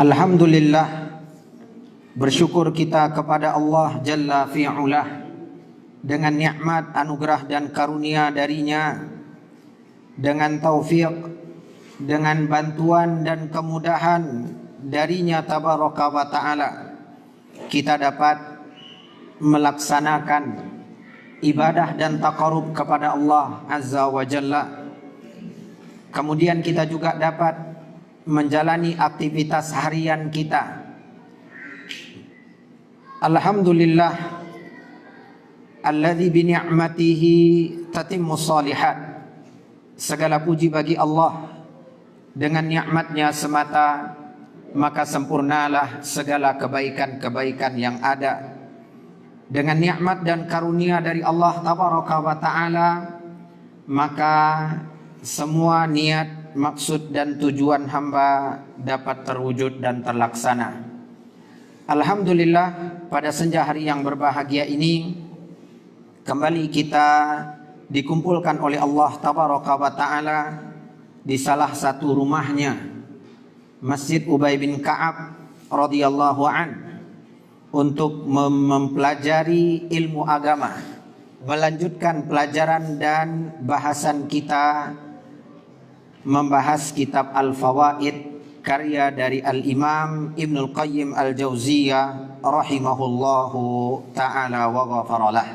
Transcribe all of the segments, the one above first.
Alhamdulillah, bersyukur kita kepada Allah Jalla fi'ulah dengan nikmat, anugerah dan karunia darinya, dengan taufik, dengan bantuan dan kemudahan darinya tabaraka wa ta'ala, kita dapat melaksanakan ibadah dan taqarrub kepada Allah Azza wa Jalla. Kemudian kita juga dapat menjalani aktivitas harian kita. Alhamdulillah alladzi bi ni'matihi tatimmus shalihat. Segala puji bagi Allah, dengan nikmatnya semata maka sempurnalah segala kebaikan-kebaikan yang ada. Dengan nikmat dan karunia dari Allah tabaraka wa ta'ala, maka semua niat, maksud dan tujuan hamba dapat terwujud dan terlaksana. Alhamdulillah, pada senja hari yang berbahagia ini kembali kita dikumpulkan oleh Allah tabaraka wa ta'ala di salah satu rumahnya, Masjid Ubay bin Ka'ab radhiyallahu an, untuk mempelajari ilmu agama, melanjutkan pelajaran dan bahasan kita membahas kitab Al-Fawaid karya dari Al-Imam Ibnul Qayyim Al-Jauziyah rahimahullahu ta'ala wa ghafaralah.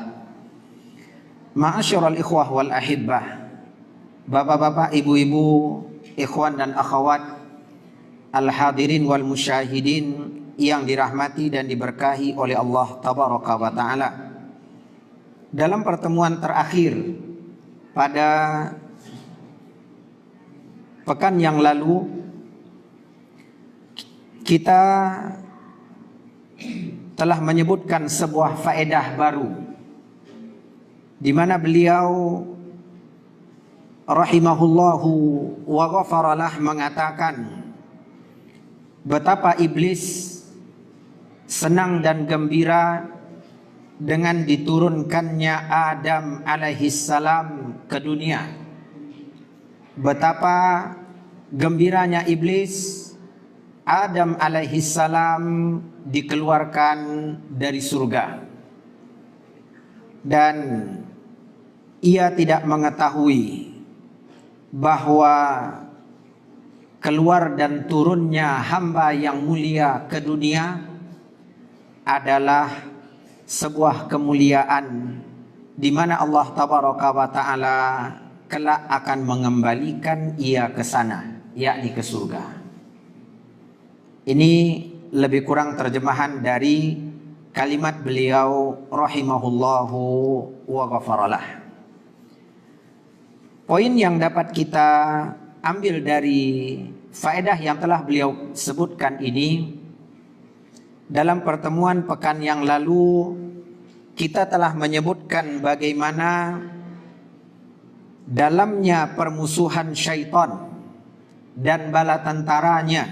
Ma'asyiral ikhwah wal ahibbah, bapak-bapak, ibu-ibu, ikhwan dan akhwat, al-hadirin wal musyahidin yang dirahmati dan diberkahi oleh Allah tabaraka wa ta'ala. Dalam pertemuan terakhir pada pekan yang lalu, kita telah menyebutkan sebuah faedah baru, di mana beliau rahimahullahu wa ghafaralah mengatakan betapa iblis senang dan gembira dengan diturunkannya Adam alaihissalam ke dunia. Betapa gembiranya iblis Adam alaihissalam dikeluarkan dari surga, dan ia tidak mengetahui bahwa keluar dan turunnya hamba yang mulia ke dunia adalah sebuah kemuliaan di mana Allah tabaraka wa ta'ala kelak akan mengembalikan ia ke sana, yakni ke surga. Ini lebih kurang terjemahan dari kalimat beliau rahimahullahu wa ghafaralah. Poin yang dapat kita ambil dari faedah yang telah beliau sebutkan ini, dalam pertemuan pekan yang lalu kita telah menyebutkan bagaimana dalamnya permusuhan syaitan dan bala tentaranya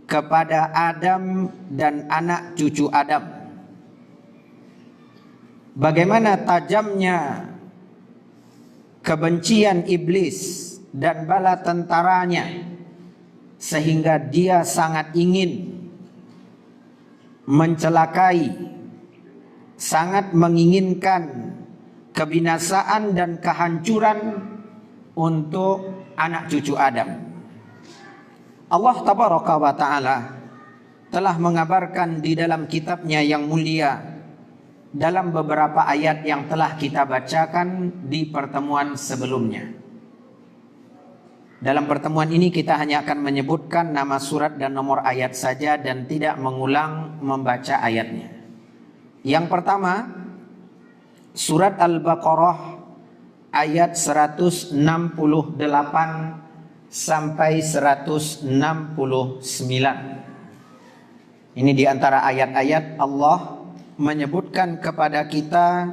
kepada Adam dan anak cucu Adam. Bagaimana tajamnya kebencian iblis dan bala tentaranya, sehingga dia sangat ingin mencelakai, sangat menginginkan kebinasaan dan kehancuran untuk anak cucu Adam. Allah tabaraka wa ta'ala telah mengabarkan di dalam kitabnya yang mulia, dalam beberapa ayat yang telah kita bacakan di pertemuan sebelumnya. Dalam pertemuan ini kita hanya akan menyebutkan nama surat dan nomor ayat saja dan tidak mengulang membaca ayatnya. Yang pertama, surat Al-Baqarah ayat 168 sampai 169. Ini di antara ayat-ayat Allah menyebutkan kepada kita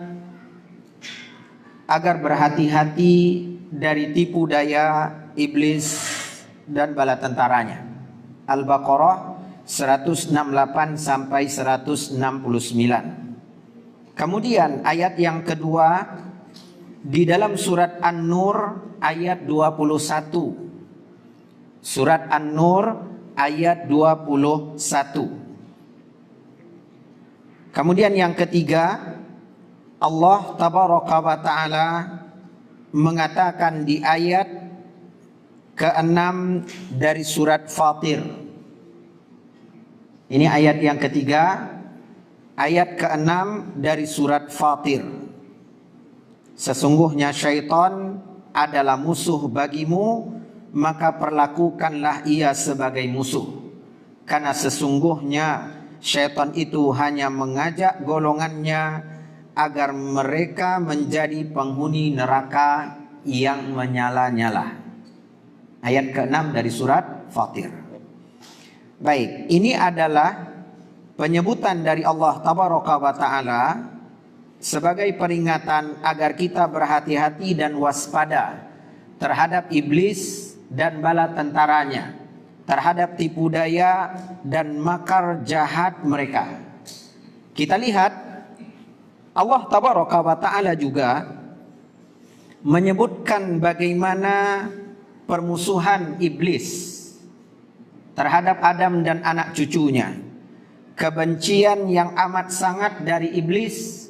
agar berhati-hati dari tipu daya iblis dan bala tentaranya. Al-Baqarah 168 sampai 169. Kemudian ayat yang kedua di dalam surat An-Nur ayat 21. Surat An-Nur ayat 21. Kemudian yang ketiga, Allah tabaraka wa ta'ala mengatakan di ayat ke-6 dari surat Fatir. Ini ayat yang ketiga, ayat ke-6 dari surat Fatir. Sesungguhnya syaitan adalah musuh bagimu, maka perlakukanlah ia sebagai musuh. Karena sesungguhnya syaitan itu hanya mengajak golongannya agar mereka menjadi penghuni neraka yang menyala-nyala. Ayat ke-6 dari surat Fatir. Baik, ini adalah penyebutan dari Allah tabaraka wa ta'ala sebagai peringatan agar kita berhati-hati dan waspada terhadap iblis dan bala tentaranya, terhadap tipu daya dan makar jahat mereka. Kita lihat Allah tabaraka wa ta'ala juga menyebutkan bagaimana permusuhan iblis terhadap Adam dan anak cucunya. Kebencian yang amat sangat dari iblis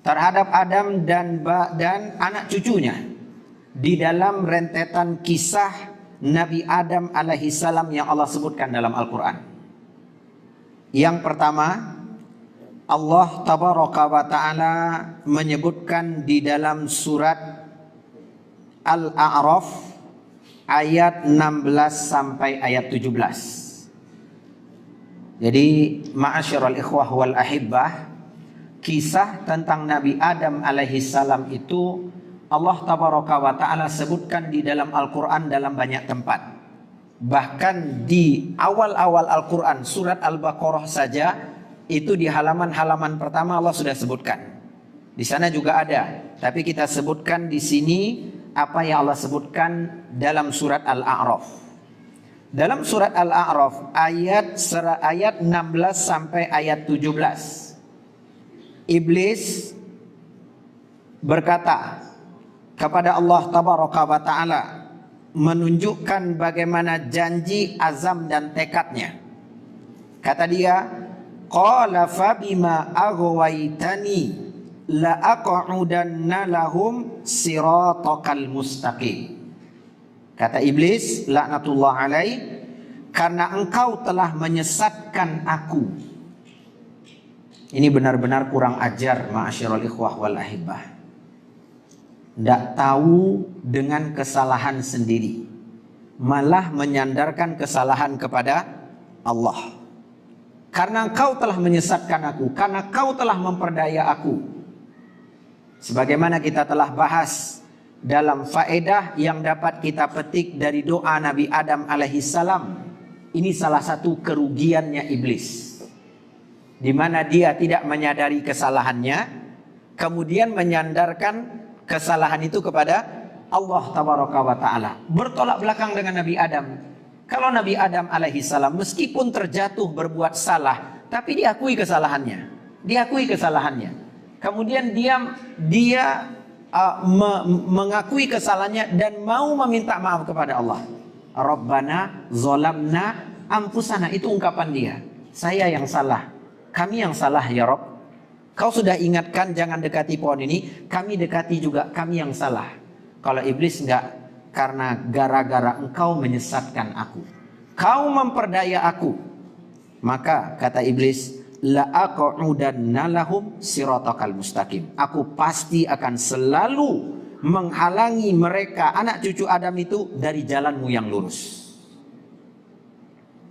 terhadap Adam dan anak cucunya di dalam rentetan kisah Nabi Adam alaihi salam yang Allah sebutkan dalam Al-Quran. Yang pertama, Allah tabaraka wa ta'ala menyebutkan di dalam surat Al-A'raf ayat 16 sampai ayat 17. Jadi ma'asyiral ikhwah wal ahibbah, kisah tentang Nabi Adam alaihi salam itu Allah tabaraka wa ta'ala sebutkan di dalam Al-Quran dalam banyak tempat. Bahkan di awal-awal Al-Quran surat Al-Baqarah saja, itu di halaman-halaman pertama Allah sudah sebutkan. Di sana juga ada, tapi kita sebutkan di sini apa yang Allah sebutkan dalam surat Al-A'raf. Dalam surat Al-A'raf ayat 16 sampai ayat 17. Iblis berkata kepada Allah tabaraka wa ta'ala, menunjukkan bagaimana janji, azam dan tekadnya. Kata dia, qala fabima aghwaytani la aq'udanna lahum siratakal mustaqim. Kata iblis laknatullah alaih, karena engkau telah menyesatkan aku. Ini benar-benar kurang ajar ma'asyiral ikhwah wal ahibbah. Tidak tahu dengan kesalahan sendiri, malah menyandarkan kesalahan kepada Allah. Karena engkau telah menyesatkan aku, karena kau telah memperdaya aku. Sebagaimana kita telah bahas dalam faedah yang dapat kita petik dari doa Nabi Adam alaihi salam. Ini salah satu kerugiannya iblis, di mana dia tidak menyadari kesalahannya, kemudian menyandarkan kesalahan itu kepada Allah tabaraka wa ta'ala. Bertolak belakang dengan Nabi Adam. Kalau Nabi Adam alaihi salam meskipun terjatuh berbuat salah, tapi diakui kesalahannya. Diakui kesalahannya. Kemudian dia mengakui kesalahannya dan mau meminta maaf kepada Allah. Rabbana zolamna anfusana, itu ungkapan dia. Saya yang salah, kami yang salah ya Rabb. Kau sudah ingatkan jangan dekati pohon ini, kami dekati juga, kami yang salah. Kalau iblis enggak, karena gara-gara engkau menyesatkan aku, kau memperdaya aku, maka kata iblis, la aq'udanna lahum siratakal mustaqim. Aku pasti akan selalu menghalangi mereka, anak cucu Adam itu, dari jalanmu yang lurus.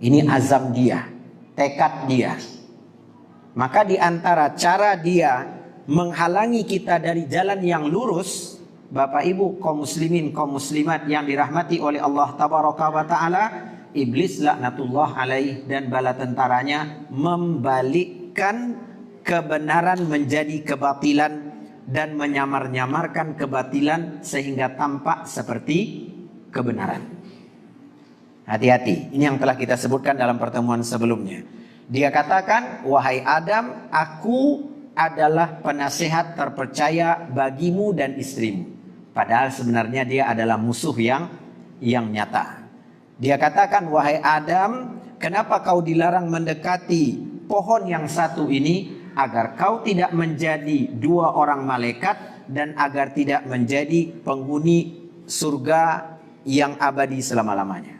Ini azam dia, tekad dia. Maka di antara cara dia menghalangi kita dari jalan yang lurus, Bapak Ibu kaum muslimin, kaum muslimat yang dirahmati oleh Allah tabaraka wa ta'ala, iblis laknatullah alaih dan bala tentaranya membalikkan kebenaran menjadi kebatilan dan menyamar-nyamarkan kebatilan sehingga tampak seperti kebenaran. Hati-hati, ini yang telah kita sebutkan dalam pertemuan sebelumnya. Dia katakan, wahai Adam, aku adalah penasehat terpercaya bagimu dan istrimu. Padahal sebenarnya dia adalah musuh yang nyata. Dia katakan, wahai Adam, kenapa kau dilarang mendekati pohon yang satu ini, agar kau tidak menjadi dua orang malaikat dan agar tidak menjadi penghuni surga yang abadi selama-lamanya.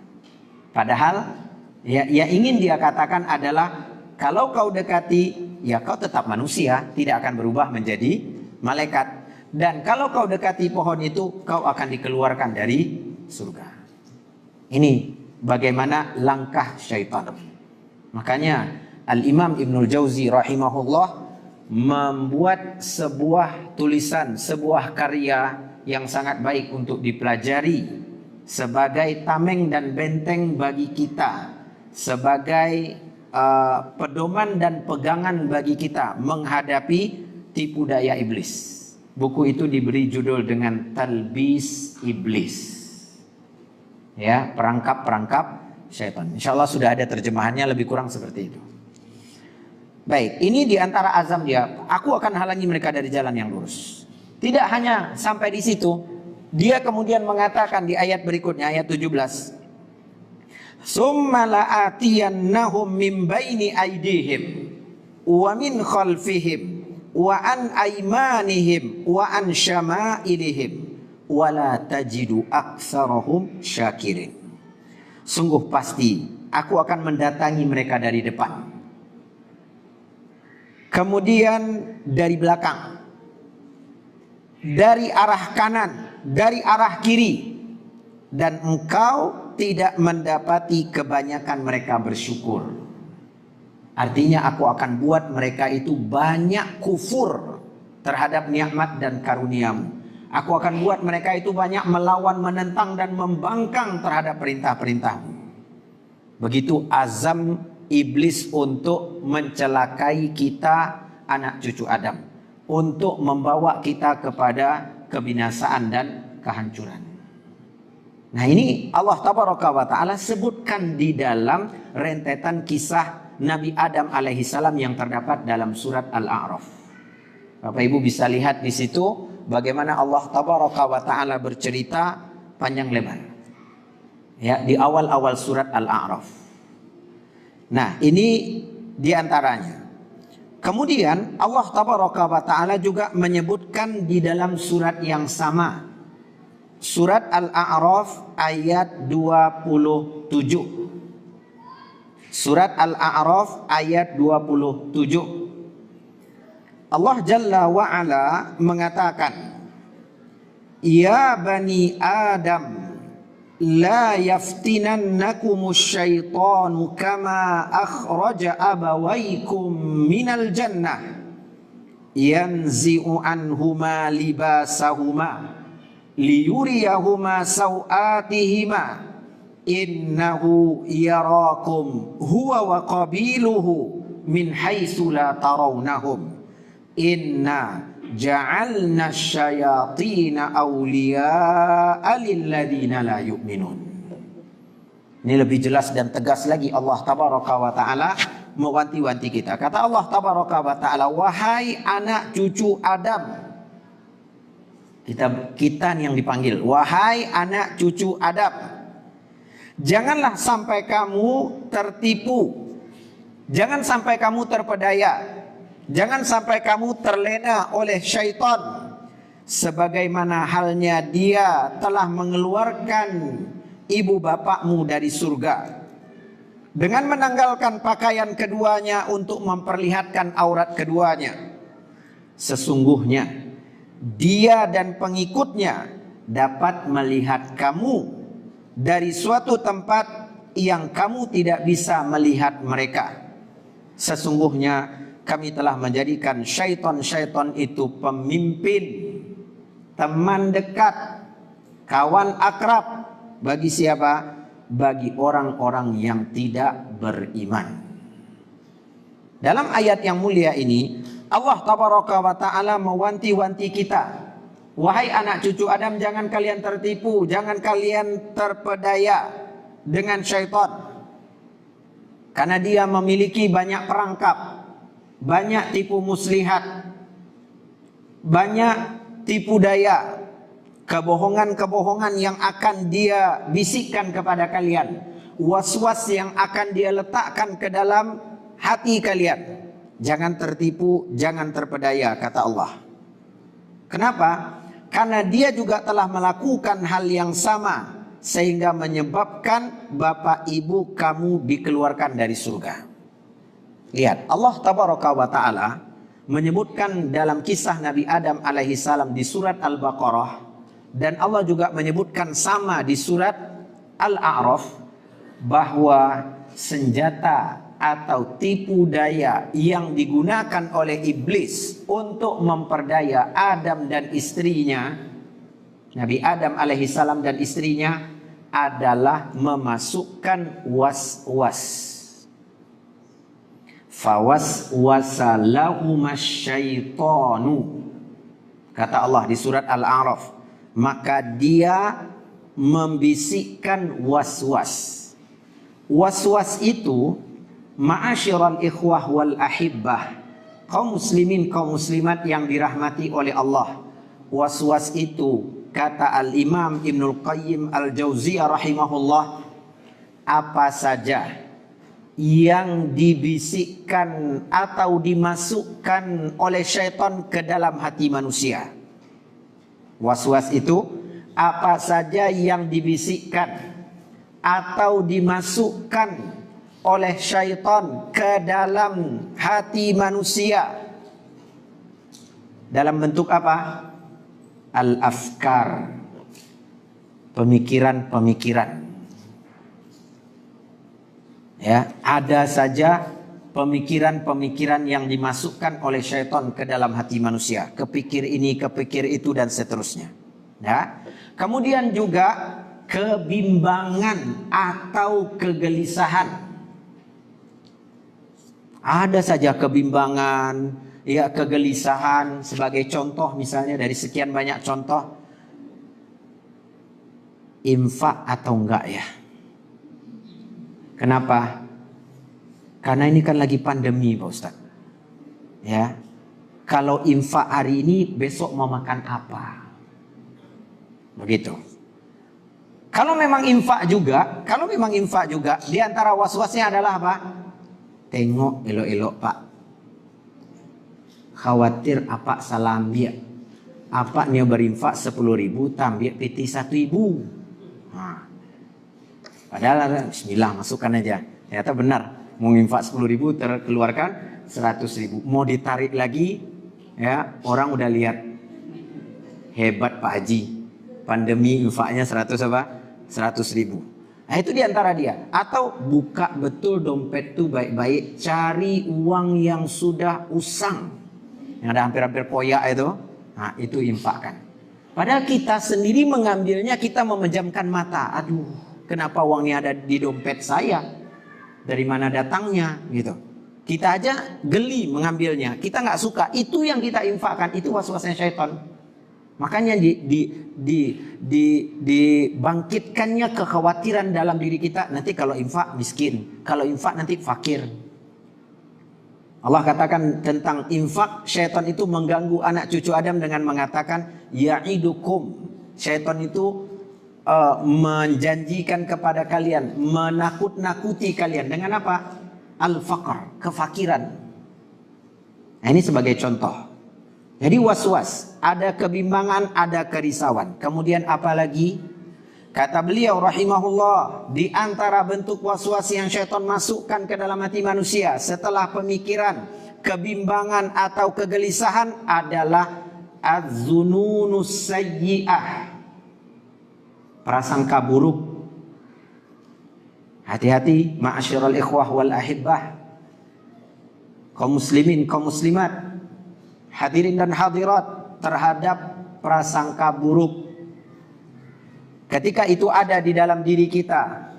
Padahal yang ingin dia katakan adalah, kalau kau dekati, ya kau tetap manusia, tidak akan berubah menjadi malaikat. Dan kalau kau dekati pohon itu, kau akan dikeluarkan dari surga. Ini bagaimana langkah syaitan. Makanya Al-Imam Ibnul Jauzi rahimahullah membuat sebuah tulisan, sebuah karya yang sangat baik untuk dipelajari sebagai tameng dan benteng bagi kita, sebagai pedoman dan pegangan bagi kita menghadapi tipu daya iblis. Buku itu diberi judul dengan Talbis Iblis, ya, perangkap-perangkap syaitan. Insya Allah sudah ada terjemahannya, lebih kurang seperti itu. Baik, ini diantara azam dia. Aku akan halangi mereka dari jalan yang lurus. Tidak hanya sampai di situ, dia kemudian mengatakan di ayat berikutnya, ayat 17. Summa la'atiyannahum min baini aydihim wa min khalfihim wa an aymanihim wa an syama'ilihim wa la tajidu aktsarahum syakirin. Sungguh pasti aku akan mendatangi mereka dari depan, kemudian dari belakang, dari arah kanan, dari arah kiri, dan engkau tidak mendapati kebanyakan mereka bersyukur. Artinya aku akan buat mereka itu banyak kufur terhadap nikmat dan karuniamu. Aku akan buat mereka itu banyak melawan, menentang dan membangkang terhadap perintah-perintahmu. Begitu azam iblis untuk mencelakai kita, anak cucu Adam, untuk membawa kita kepada kebinasaan dan kehancuran. Nah, ini Allah Tabaraka wa Ta'ala sebutkan di dalam rentetan kisah Nabi Adam alaihissalam yang terdapat dalam surat Al-A'raf. Bapak Ibu bisa lihat di situ bagaimana Allah Tabaraka wa Ta'ala bercerita panjang lebar, ya, di awal-awal surat Al-A'raf. Nah, ini diantaranya. Kemudian Allah Tabaraka wa Ta'ala juga menyebutkan di dalam surat yang sama, surat Al-A'raf ayat 27. Surat Al-A'raf ayat 27. Allah Jalla wa'ala mengatakan, Ya bani Adam, la yaftinannakumus syaitanu kama akhraja abawaikum minal jannah yanzi'u anhuma libasahuma liyuriyahuma sawatihima innahu yarakum huwa wa qabiluhu min haitsu la tarawnahum inna ja'alna syayatina awliya'a lilladzina la yu'minun. Ini lebih jelas dan tegas lagi Allah Tabaraka wa Ta'ala mewanti-wanti kita. Kata Allah Tabaraka wa Ta'ala, wahai anak cucu Adam. Kita yang dipanggil, wahai anak cucu Adam, janganlah sampai kamu tertipu, jangan sampai kamu terpedaya, jangan sampai kamu terlena oleh syaitan, sebagaimana halnya dia telah mengeluarkan ibu bapakmu dari surga dengan menanggalkan pakaian keduanya untuk memperlihatkan aurat keduanya. Sesungguhnya dia dan pengikutnya dapat melihat kamu dari suatu tempat yang kamu tidak bisa melihat mereka. Sesungguhnya kami telah menjadikan syaitan-syaitan itu pemimpin, teman dekat, kawan akrab. Bagi siapa? Bagi orang-orang yang tidak beriman. Dalam ayat yang mulia ini, Allah Tabaraka wa Ta'ala mewanti-wanti kita. Wahai anak cucu Adam, jangan kalian tertipu, jangan kalian terpedaya dengan syaitan. Karena dia memiliki banyak perangkap, banyak tipu muslihat, banyak tipu daya kebohongan-kebohongan yang akan dia bisikkan kepada kalian, was-was yang akan dia letakkan ke dalam hati kalian. Jangan tertipu, jangan terpedaya, kata Allah. Kenapa? Karena dia juga telah melakukan hal yang sama, sehingga menyebabkan bapak ibu kamu dikeluarkan dari surga. Lihat, Allah tabaraka wa ta'ala menyebutkan dalam kisah Nabi Adam alaihi salam di surat Al-Baqarah, dan Allah juga menyebutkan sama di surat Al-A'raf, bahwa senjata atau tipu daya yang digunakan oleh iblis untuk memperdaya Adam dan istrinya, Nabi Adam alaihi salam dan istrinya, adalah memasukkan was-was. Fawaswasa lahumasyaitanu, kata Allah di surat Al-A'raf, maka dia membisikkan was-was. Was-was itu, ma'asyiral ikhwah wal ahibbah, kaum muslimin, kaum muslimat yang dirahmati oleh Allah, was-was itu, kata Al-Imam Ibnul Qayyim Al-Jauziyah rahimahullah, apa saja yang dibisikkan atau dimasukkan oleh syaitan ke dalam hati manusia. Was-was itu apa saja yang dibisikkan atau dimasukkan oleh syaitan ke dalam hati manusia. Dalam bentuk apa? Al-afkar, pemikiran-pemikiran. Ya, ada saja pemikiran-pemikiran yang dimasukkan oleh syaitan ke dalam hati manusia. Kepikir ini, kepikir itu, dan seterusnya. Ya. Kemudian juga kebimbangan atau kegelisahan. Ada saja kebimbangan, ya, kegelisahan. Sebagai contoh misalnya dari sekian banyak contoh, infak atau enggak ya? Kenapa? Karena ini kan lagi pandemi, Pak Ustaz. Ya, kalau infak hari ini, besok mau makan apa? Begitu. Kalau memang infak juga, di antara was-wasnya adalah apa? Tengok elok-elok Pak. Khawatir apa salam dia. Apa dia berinfak 10.000, tambah PT 1.000. Nah. Padahal bismillah, masukkan aja. Ternyata benar, mau infak 10.000 terkeluarkan 100.000. Mau ditarik lagi, ya, orang udah lihat. Hebat Pak Haji. Pandemi infaknya 100.000. Nah, itu diantara dia. Atau buka betul dompet tuh baik-baik, cari uang yang sudah usang, yang ada hampir-hampir koyak itu. Nah, itu infakkan. Padahal kita sendiri mengambilnya, kita memejamkan mata. Aduh, kenapa uangnya ada di dompet saya? Dari mana datangnya? Gitu. Kita aja geli mengambilnya. Kita nggak suka. Itu yang kita infakkan. Itu was-wasnya syaitan. Makanya dibangkitkannya kekhawatiran dalam diri kita. Nanti kalau infak miskin. Kalau infak nanti fakir. Allah katakan tentang infak, syaitan itu mengganggu anak cucu Adam dengan mengatakan ya'idukum. Syaitan itu menjanjikan kepada kalian, menakut-nakuti kalian dengan apa? Al-faqr, kefakiran. Nah, ini sebagai contoh. Jadi was-was, ada kebimbangan, ada kerisauan. Kemudian apa lagi? Kata beliau rahimahullah, di antara bentuk was-was yang syaitan masukkan ke dalam hati manusia setelah pemikiran, kebimbangan atau kegelisahan adalah az-zununus sayyi'ah, prasangka buruk. Hati-hati ma'asyiral ikhwah wal ahibbah, kaum muslimin, kaum muslimat, hadirin dan hadirat, terhadap prasangka buruk. Ketika itu ada di dalam diri kita,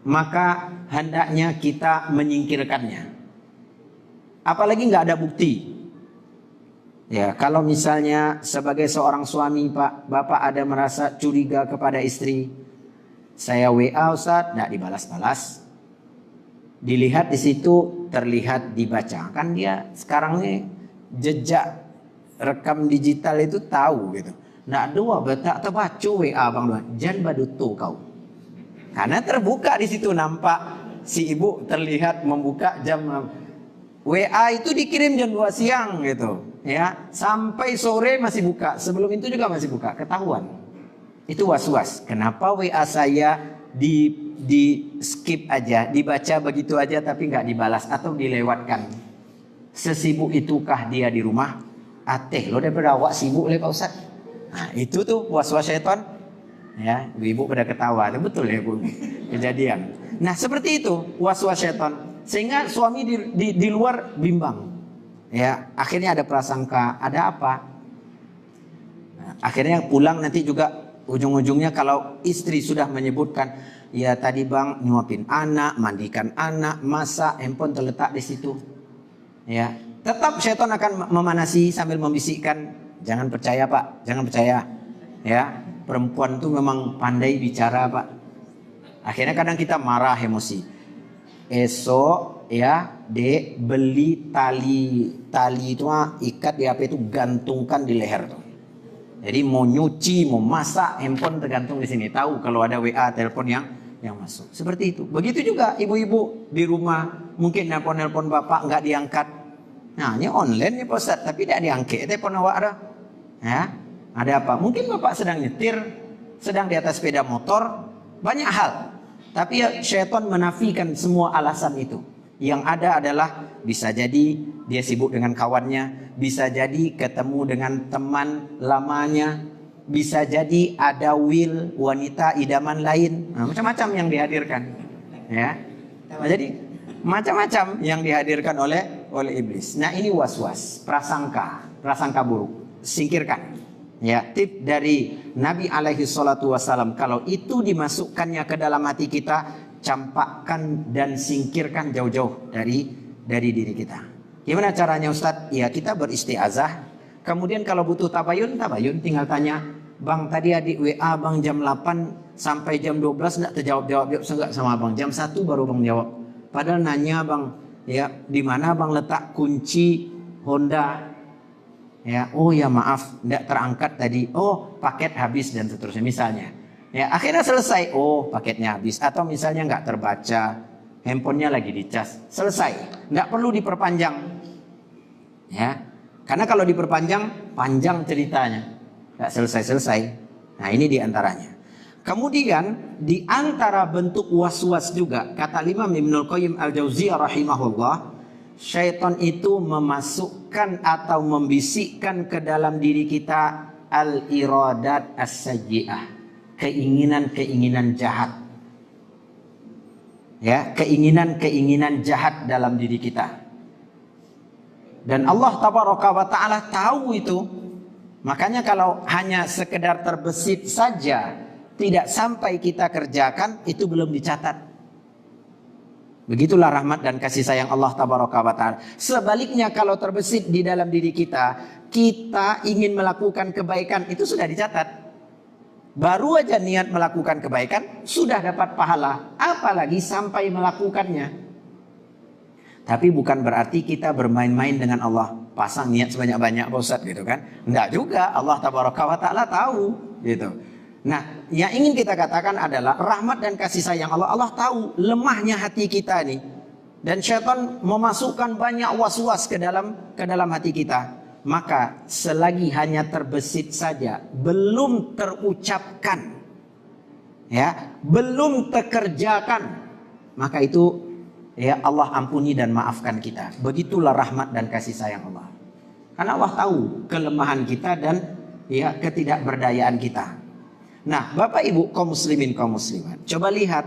maka hendaknya kita menyingkirkannya. Apalagi nggak ada bukti. Ya, kalau misalnya sebagai seorang suami, Pak, Bapak ada merasa curiga kepada istri, saya WA Ustaz, nggak dibalas-balas. Dilihat di situ, terlihat dibaca. Kan dia sekarang nih jejak rekam digital itu tahu gitu. Nak dua betak terbaca WA bang dua. Jan baduto kau. Karena terbuka di situ nampak si ibu terlihat membuka jam WA itu dikirim jam 2 siang gitu. Ya, sampai sore masih buka. Sebelum itu juga masih buka. Ketahuan. Itu was-was. Kenapa WA saya di skip aja, dibaca begitu aja tapi nggak dibalas atau dilewatkan? Sesibuk itukah dia di rumah? Ateh lo daripada awak sibuk le Pak Ustaz. Nah, itu tuh was-was syaitan. Ya, ibu pada ketawa. Itu betul ya Bu. Kejadian. Nah, seperti itu was-was syaitan. Sehingga suami di luar bimbang. Ya, akhirnya ada prasangka, ada apa? Nah, akhirnya pulang nanti juga ujung-ujungnya kalau istri sudah menyebutkan, ya tadi bang nyuapin anak, mandikan anak, masak, handphone terletak di situ. Ya, tetap syaitan akan memanasi sambil membisikkan, jangan percaya Pak, jangan percaya. Ya, perempuan itu memang pandai bicara Pak. Akhirnya kadang kita marah, emosi. Esok ya, dek beli tali itu ikat di HP itu, gantungkan di leher tuh. Jadi mau nyuci, mau masak, handphone tergantung di sini. Tahu kalau ada WA, telepon yang masuk. Seperti itu. Begitu juga ibu-ibu di rumah, mungkin nelpon bapak nggak diangkat. Nah, ini online ya Pak Ustaz, tapi tidak diangkat. Telepon awak ada. Ya, ada apa? Mungkin bapak sedang nyetir, sedang di atas sepeda motor, banyak hal. Tapi ya, syaitan menafikan semua alasan itu. Yang ada adalah bisa jadi dia sibuk dengan kawannya, bisa jadi ketemu dengan teman lamanya, bisa jadi ada will wanita idaman lain, nah, macam-macam yang dihadirkan. Ya, nah, jadi macam-macam yang dihadirkan oleh iblis. Nah, ini was-was, prasangka buruk, singkirkan. Ya, tip dari Nabi alaihi salatu wasalam, kalau itu dimasukkannya ke dalam hati kita, campakkan dan singkirkan jauh-jauh dari diri kita. Gimana caranya Ustadz? Ya, kita beristiazah. Kemudian kalau butuh tabayun tinggal tanya, bang tadi adik WA bang jam 8 sampai jam 12 enggak terjawab enggak sama bang, jam 1 baru bang jawab. Padahal nanya bang, ya di mana bang letak kunci Honda? Ya, oh ya maaf, tidak terangkat tadi. Oh, paket habis dan seterusnya misalnya. Ya, akhirnya selesai. Oh, paketnya habis. Atau misalnya nggak terbaca, handphonenya lagi dicas. Selesai. Nggak perlu diperpanjang. Ya, karena kalau diperpanjang, panjang ceritanya. Nggak selesai-selesai. Nah, ini diantaranya. Kemudian, di antara bentuk was-was juga, kata Imam Ibnul Qayyim Al-Jauziyah rahimahullah, syaitan itu memasukkan atau membisikkan ke dalam diri kita al-iradat as-sayyi'ah, keinginan-keinginan jahat. Ya, keinginan-keinginan jahat dalam diri kita. Dan Allah tabaraka wa taala tahu itu. Makanya kalau hanya sekedar terbesit saja, tidak sampai kita kerjakan, itu belum dicatat. Begitulah rahmat dan kasih sayang Allah tabaraka wa ta'ala. Sebaliknya kalau terbesit di dalam diri kita, kita ingin melakukan kebaikan, itu sudah dicatat. Baru aja niat melakukan kebaikan, sudah dapat pahala. Apalagi sampai melakukannya. Tapi bukan berarti kita bermain-main dengan Allah. Pasang niat sebanyak-banyak Pak Ustaz gitu kan. Enggak juga, Allah tabaraka wa ta'ala tahu gitu. Nah, yang ingin kita katakan adalah rahmat dan kasih sayang Allah. Allah tahu lemahnya hati kita nih. Dan syaitan memasukkan banyak was-was ke dalam hati kita. Maka selagi hanya terbesit saja, belum terucapkan, ya, belum terkerjakan, maka itu ya Allah ampuni dan maafkan kita. Begitulah rahmat dan kasih sayang Allah. Karena Allah tahu kelemahan kita dan ya ketidakberdayaan kita. Nah, Bapak Ibu kaum muslimin kaum muslimat, coba lihat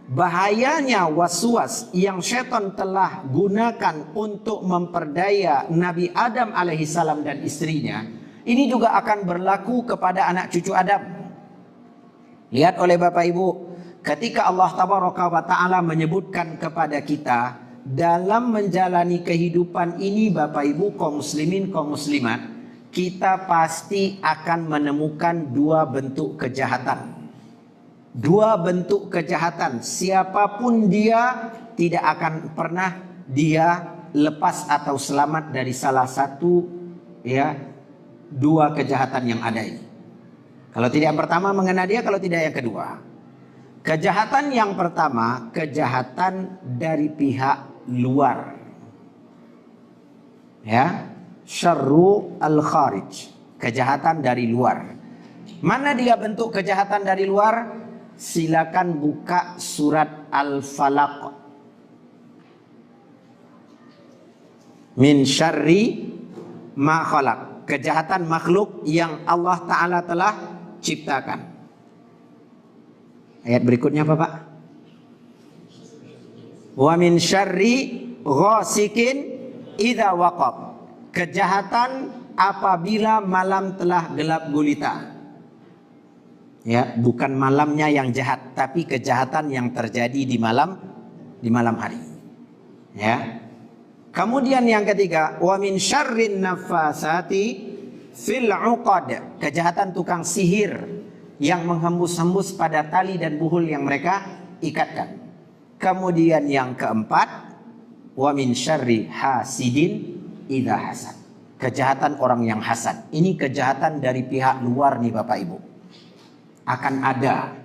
bahayanya waswas yang syaitan telah gunakan untuk memperdaya Nabi Adam alaihissalam dan istrinya. Ini juga akan berlaku kepada anak cucu Adam. Lihat oleh Bapak Ibu, ketika Allah tabaraka wa ta'ala menyebutkan kepada kita dalam menjalani kehidupan ini, Bapak Ibu kaum muslimin kaum muslimat, kita pasti akan menemukan dua bentuk kejahatan. Dua bentuk kejahatan. Siapapun dia, tidak akan pernah dia lepas atau selamat dari salah satu ya dua kejahatan yang ada ini. Kalau tidak yang pertama mengena dia, kalau tidak yang kedua. Kejahatan yang pertama, kejahatan dari pihak luar. Ya, syarru al-kharij, kejahatan dari luar. Mana dia bentuk kejahatan dari luar? Silakan buka surat Al-Falaq. Min syarri ma khalaq, kejahatan makhluk yang Allah Ta'ala telah ciptakan. Ayat berikutnya apa Pak? Wa min syarri ghasikin idza waqab, kejahatan apabila malam telah gelap gulita. Ya, bukan malamnya yang jahat, tapi kejahatan yang terjadi di malam hari. Ya. Kemudian yang ketiga, wa min syarrin nafasati fil 'uqad, kejahatan tukang sihir yang menghembus-hembus pada tali dan buhul yang mereka ikatkan. Kemudian yang keempat, wa min syarri hasidin idza hasad, kejahatan orang yang hasad. Ini kejahatan dari pihak luar nih Bapak Ibu. Akan ada.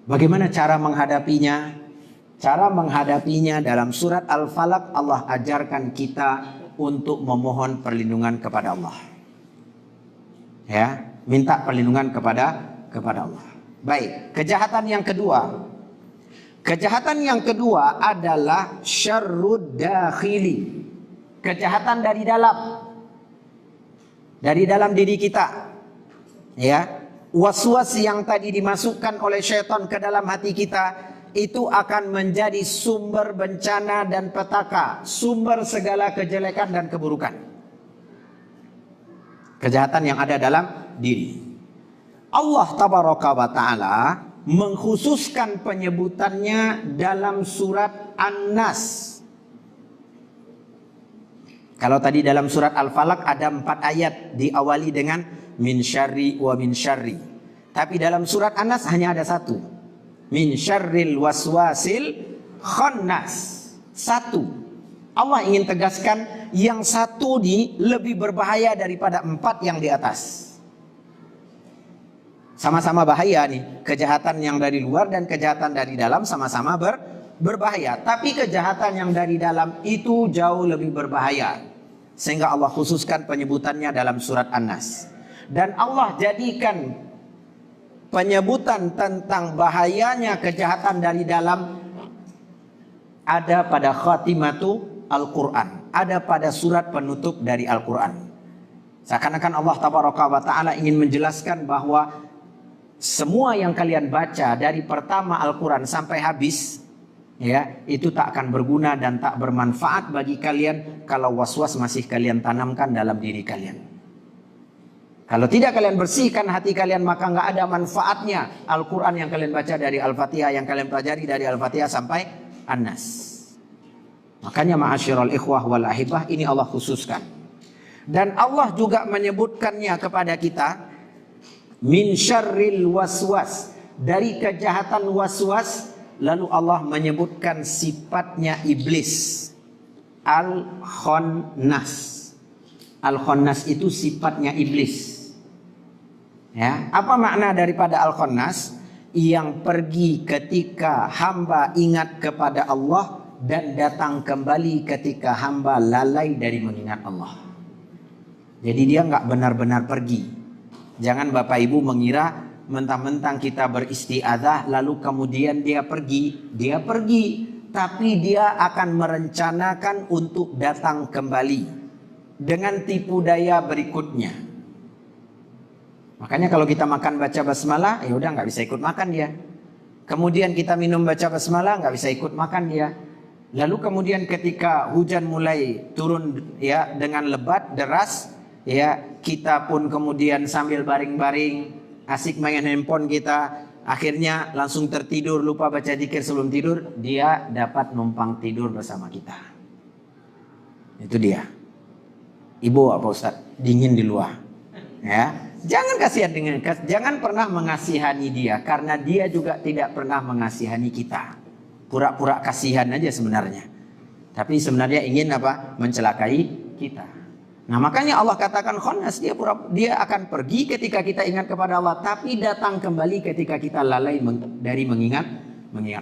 Bagaimana cara menghadapinya? Cara menghadapinya dalam surat Al-Falaq Allah ajarkan kita untuk memohon perlindungan kepada Allah. Ya, minta perlindungan kepada Allah. Baik, kejahatan yang kedua. Kejahatan yang kedua adalah syarrud dakhili, kejahatan dari dalam. Dari dalam diri kita. Ya, waswas yang tadi dimasukkan oleh syaitan ke dalam hati kita itu akan menjadi sumber bencana dan petaka, sumber segala kejelekan dan keburukan. Kejahatan yang ada dalam diri. Allah Tabaraka wa Ta'ala mengkhususkan penyebutannya dalam surat An-Nas. Kalau tadi dalam surat Al-Falaq ada 4 ayat diawali dengan min syarri wa min syarri. Tapi dalam surat An-Nas hanya ada 1. Min syarril waswasil khannas. 1. Allah ingin tegaskan yang 1 ini lebih berbahaya daripada 4 yang di atas. Sama-sama bahaya nih. Kejahatan yang dari luar dan kejahatan dari dalam sama-sama berbahaya. Tapi kejahatan yang dari dalam itu jauh lebih berbahaya. Sehingga Allah khususkan penyebutannya dalam surat An-Nas. Dan Allah jadikan penyebutan tentang bahayanya kejahatan dari dalam ada pada khatimatu Al-Quran, ada pada surat penutup dari Al-Quran. Seakan-akan Allah Tabaraka wa Ta'ala ingin menjelaskan bahwa semua yang kalian baca dari pertama Al-Quran sampai habis, ya, itu tak akan berguna dan tak bermanfaat bagi kalian kalau waswas masih kalian tanamkan dalam diri kalian. Kalau tidak kalian bersihkan hati kalian, maka nggak ada manfaatnya Al-Quran yang kalian baca dari Al-Fatihah, yang kalian pelajari dari Al-Fatihah sampai An-Nas. Makanya ma'asyiral ikhwah wal ahibah, ini Allah khususkan. Dan Allah juga menyebutkannya kepada kita, min syarril waswas, dari kejahatan waswas. Lalu Allah menyebutkan sifatnya iblis, Al-Khannas. Al-Khannas itu sifatnya iblis. Ya, apa makna daripada Al-Khannas? Yang pergi ketika hamba ingat kepada Allah dan datang kembali ketika hamba lalai dari mengingat Allah. Jadi dia nggak benar-benar pergi. Jangan Bapak Ibu mengira mentang-mentang kita beristiadzah lalu kemudian dia pergi. Dia pergi, tapi dia akan merencanakan untuk datang kembali dengan tipu daya berikutnya. Makanya kalau kita makan baca basmalah, ya udah nggak bisa ikut makan dia. Kemudian kita minum baca basmalah, nggak bisa ikut makan dia. Lalu kemudian ketika hujan mulai turun ya dengan lebat deras, ya kita pun kemudian sambil baring-baring asik main handphone kita, akhirnya langsung tertidur, lupa baca zikir sebelum tidur, dia dapat numpang tidur bersama kita. Itu dia. Ibu apa Ustaz? Dingin di luar. Ya. Jangan kasihan dengan, jangan pernah mengasihani dia, karena dia juga tidak pernah mengasihani kita. Pura-pura kasihan aja sebenarnya. Tapi sebenarnya ingin apa? Mencelakai kita. Nah, makanya Allah katakan khannas, dia akan pergi ketika kita ingat kepada Allah, tapi datang kembali ketika kita lalai dari mengingat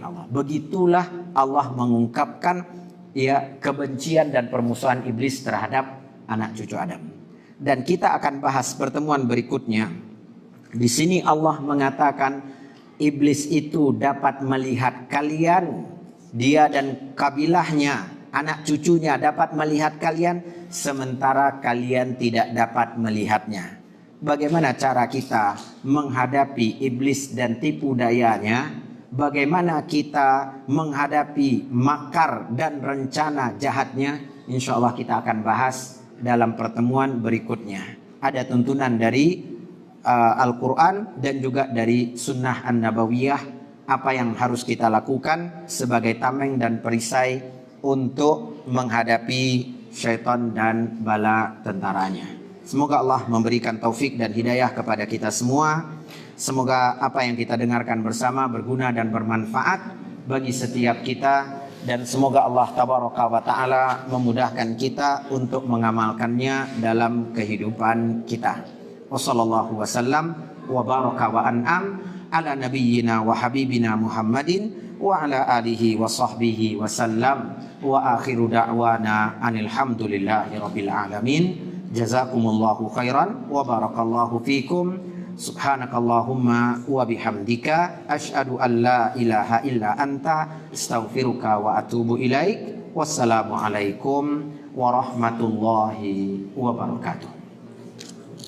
Allah. Begitulah Allah mengungkapkan ya kebencian dan permusuhan iblis terhadap anak cucu Adam. Dan kita akan bahas pertemuan berikutnya. Di sini Allah mengatakan iblis itu dapat melihat kalian, dia dan kabilahnya, anak cucunya dapat melihat kalian, sementara kalian tidak dapat melihatnya. Bagaimana cara kita menghadapi iblis dan tipu dayanya? Bagaimana kita menghadapi makar dan rencana jahatnya? Insya Allah kita akan bahas dalam pertemuan berikutnya. Ada tuntunan dari Al-Quran dan juga dari Sunnah An-Nabawiyah, apa yang harus kita lakukan sebagai tameng dan perisai untuk menghadapi syaitan dan bala tentaranya. Semoga Allah memberikan taufik dan hidayah kepada kita semua. Semoga apa yang kita dengarkan bersama berguna dan bermanfaat bagi setiap kita, dan semoga Allah tabaraka wa ta'ala memudahkan kita untuk mengamalkannya dalam kehidupan kita. Wassallallahu wasallam wa baraka wa an'am ala nabiyyina wa habibina Muhammadin wa ala alihi wa sahbihi wasallam. Wa akhiru da'wana anilhamdulillahi rabbil alamin. Jazakumullahu khairan wa barakallahu fikum. Subhanakallahumma wa bihamdika asyhadu an la ilaha illa anta astaghfiruka wa atubu ilaik. Wassalamu alaikum warahmatullahi wabarakatuh.